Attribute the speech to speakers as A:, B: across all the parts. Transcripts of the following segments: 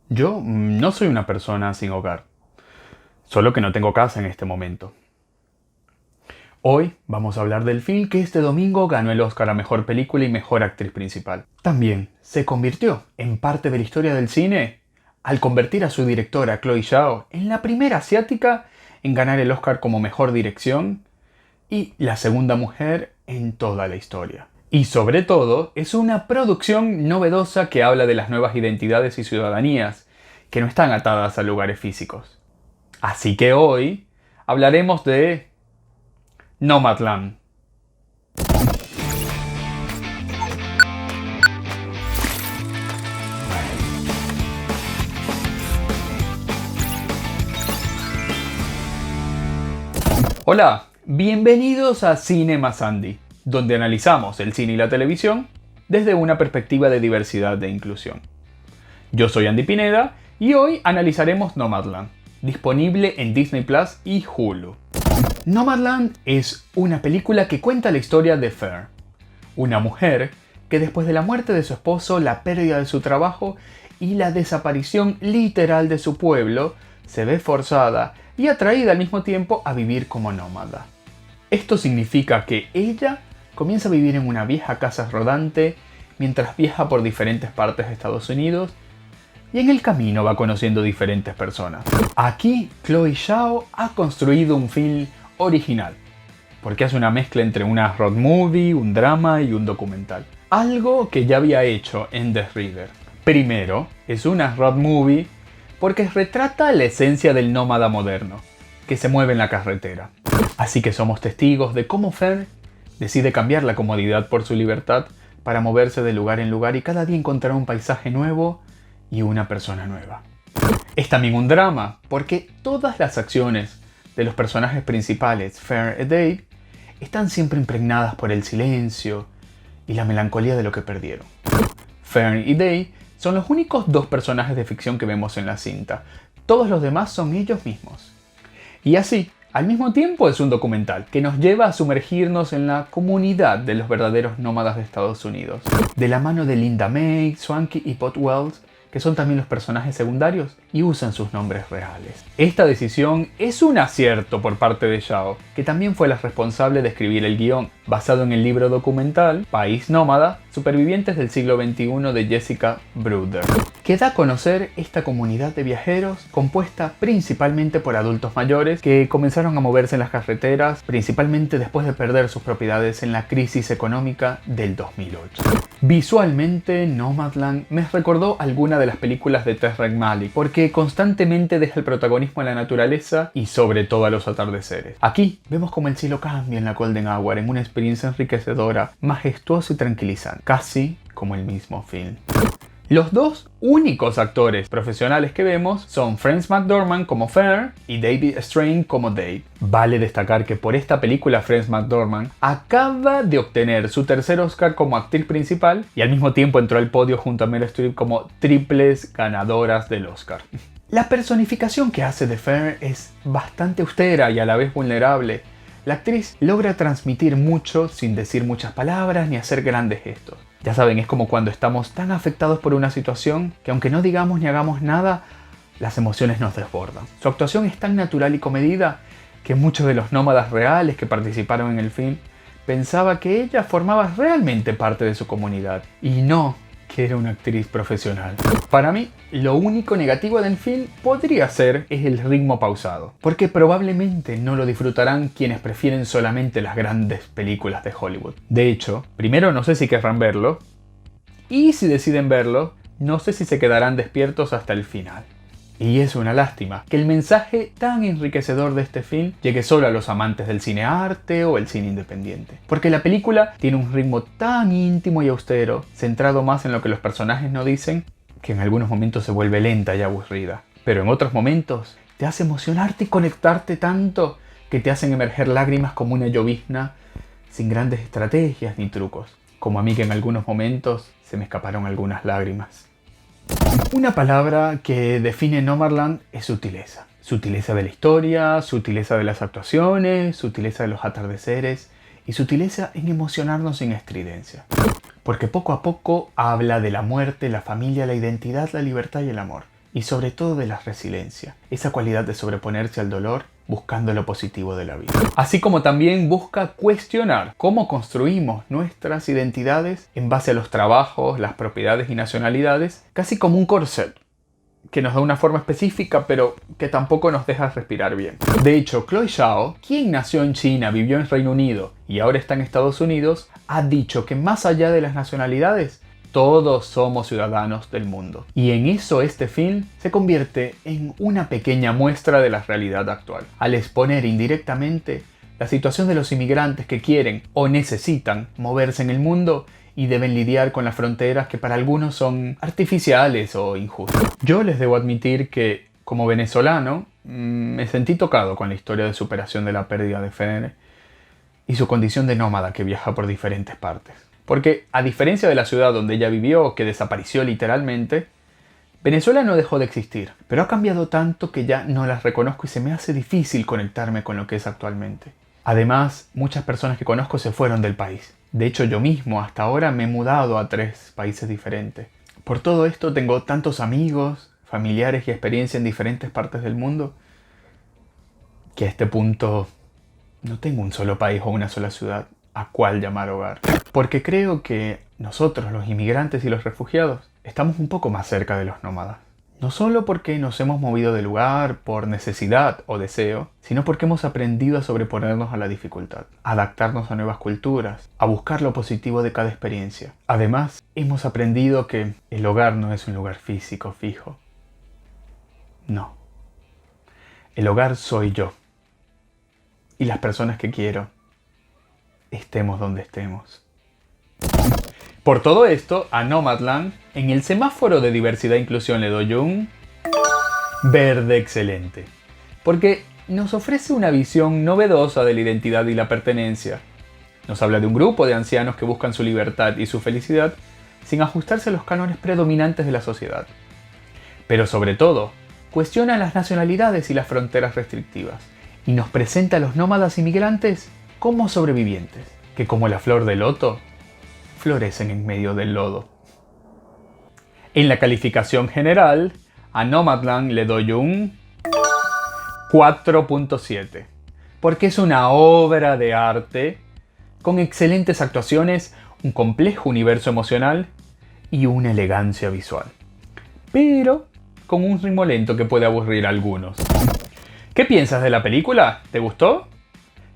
A: Yo no soy una persona sin hogar, solo que no tengo casa en este momento. Hoy vamos a hablar del film que este domingo ganó el Oscar a Mejor Película y Mejor Actriz Principal. También se convirtió en parte de la historia del cine al convertir a su directora Chloe Zhao en la primera asiática en ganar el Oscar como Mejor Dirección y la segunda mujer en toda la historia. Y sobre todo, es una producción novedosa que habla de las nuevas identidades y ciudadanías que no están atadas a lugares físicos. Así que hoy hablaremos de Nomadland. Hola, bienvenidos a Cinema Sandy, donde analizamos el cine y la televisión desde una perspectiva de diversidad e inclusión. Yo soy Andy Pineda y hoy analizaremos Nomadland, disponible en Disney Plus y Hulu. Nomadland es una película que cuenta la historia de Fer, una mujer que después de la muerte de su esposo, la pérdida de su trabajo y la desaparición literal de su pueblo, se ve forzada y atraída al mismo tiempo a vivir como nómada. Esto significa que ella comienza a vivir en una vieja casa rodante mientras viaja por diferentes partes de Estados Unidos y en el camino va conociendo diferentes personas. Aquí Chloe Zhao ha construido un film original, porque hace una mezcla entre una road movie, un drama y un documental. Algo que ya había hecho en The Reader. Primero, es una road movie porque retrata la esencia del nómada moderno, que se mueve en la carretera. Así que somos testigos de cómo Fer decide cambiar la comodidad por su libertad para moverse de lugar en lugar y cada día encontrar un paisaje nuevo y una persona nueva. Es también un drama, porque todas las acciones de los personajes principales, Fer y Dave, están siempre impregnadas por el silencio y la melancolía de lo que perdieron. Fer y Dave son los únicos dos personajes de ficción que vemos en la cinta. Todos los demás son ellos mismos. Y así, al mismo tiempo es un documental que nos lleva a sumergirnos en la comunidad de los verdaderos nómadas de Estados Unidos. De la mano de Linda May, Swanky y Pot Wells, que son también los personajes secundarios y usan sus nombres reales. Esta decisión es un acierto por parte de Zhao, que también fue la responsable de escribir el guión, basado en el libro documental País Nómada, Supervivientes del siglo XXI de Jessica Bruder, que da a conocer esta comunidad de viajeros compuesta principalmente por adultos mayores que comenzaron a moverse en las carreteras, principalmente después de perder sus propiedades en la crisis económica del 2008. Visualmente, Nomadland me recordó alguna de las películas de Terrence Malick, porque constantemente deja el protagonismo a la naturaleza y sobre todo a los atardeceres. Aquí vemos como el cielo cambia en la Golden Hour en una experiencia enriquecedora, majestuosa y tranquilizante, casi como el mismo film. Los dos únicos actores profesionales que vemos son Frances McDormand como Fer y David Strain como Dave. Vale destacar que por esta película Frances McDormand acaba de obtener su tercer Oscar como actriz principal y al mismo tiempo entró al podio junto a Meryl Streep como triples ganadoras del Oscar. La personificación que hace de Fer es bastante austera y a la vez vulnerable. La actriz logra transmitir mucho sin decir muchas palabras ni hacer grandes gestos. Ya saben, es como cuando estamos tan afectados por una situación que aunque no digamos ni hagamos nada, las emociones nos desbordan. Su actuación es tan natural y comedida que muchos de los nómadas reales que participaron en el film pensaban que ella formaba realmente parte de su comunidad y no que era una actriz profesional. Para mí, lo único negativo del film podría ser el ritmo pausado, porque probablemente no lo disfrutarán quienes prefieren solamente las grandes películas de Hollywood. De hecho, primero no sé si querrán verlo, y si deciden verlo, no sé si se quedarán despiertos hasta el final. Y es una lástima que el mensaje tan enriquecedor de este film llegue solo a los amantes del cine arte o el cine independiente. Porque la película tiene un ritmo tan íntimo y austero, centrado más en lo que los personajes no dicen, que en algunos momentos se vuelve lenta y aburrida. Pero en otros momentos te hace emocionarte y conectarte tanto que te hacen emerger lágrimas como una llovizna, sin grandes estrategias ni trucos. Como a mí que en algunos momentos se me escaparon algunas lágrimas. Una palabra que define Nomadland es sutileza. Sutileza de la historia, sutileza de las actuaciones, sutileza de los atardeceres y sutileza en emocionarnos sin estridencia. Porque poco a poco habla de la muerte, la familia, la identidad, la libertad y el amor. y sobre todo de la resiliencia, esa cualidad de sobreponerse al dolor buscando lo positivo de la vida. Así como también busca cuestionar cómo construimos nuestras identidades en base a los trabajos, las propiedades y nacionalidades, casi como un corset que nos da una forma específica, pero que tampoco nos deja respirar bien. De hecho, Chloe Zhao, quien nació en China, vivió en Reino Unido y ahora está en Estados Unidos, ha dicho que más allá de las nacionalidades, todos somos ciudadanos del mundo. Y en eso este film se convierte en una pequeña muestra de la realidad actual, al exponer indirectamente la situación de los inmigrantes que quieren o necesitan moverse en el mundo y deben lidiar con las fronteras que para algunos son artificiales o injustas. Yo les debo admitir que, como venezolano, me sentí tocado con la historia de superación de la pérdida de Fede y su condición de nómada que viaja por diferentes partes. Porque, a diferencia de la ciudad donde ella vivió, que desapareció literalmente, Venezuela no dejó de existir, pero ha cambiado tanto que ya no las reconozco y se me hace difícil conectarme con lo que es actualmente. Además, muchas personas que conozco se fueron del país. De hecho, yo mismo hasta ahora me he mudado a 3 países diferentes. Por todo esto tengo tantos amigos, familiares y experiencia en diferentes partes del mundo que a este punto no tengo un solo país o una sola ciudad a cual llamar hogar. Porque creo que nosotros, los inmigrantes y los refugiados, estamos un poco más cerca de los nómadas. No solo porque nos hemos movido de lugar por necesidad o deseo, sino porque hemos aprendido a sobreponernos a la dificultad, a adaptarnos a nuevas culturas, a buscar lo positivo de cada experiencia. Además, hemos aprendido que el hogar no es un lugar físico fijo. No. El hogar soy yo. Y las personas que quiero, estemos donde estemos. Por todo esto, a Nomadland, en el semáforo de diversidad e inclusión le doy un verde excelente. Porque nos ofrece una visión novedosa de la identidad y la pertenencia. Nos habla de un grupo de ancianos que buscan su libertad y su felicidad sin ajustarse a los cánones predominantes de la sociedad. Pero sobre todo, cuestiona las nacionalidades y las fronteras restrictivas. Y nos presenta a los nómadas inmigrantes como sobrevivientes, que como la flor de loto, florecen en medio del lodo. En la calificación general, a Nomadland le doy un 4.7, porque es una obra de arte con excelentes actuaciones, un complejo universo emocional y una elegancia visual, pero con un ritmo lento que puede aburrir a algunos. ¿Qué piensas de la película? ¿Te gustó?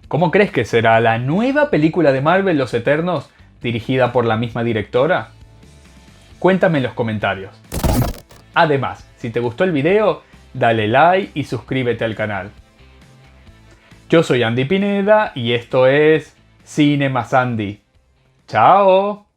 A: ¿Cómo crees que será la nueva película de Marvel, Los Eternos, dirigida por la misma directora? Cuéntame en los comentarios. Además, si te gustó el video, dale like y suscríbete al canal. Yo soy Andy Pineda y esto es Cine más Andy. ¡Chao!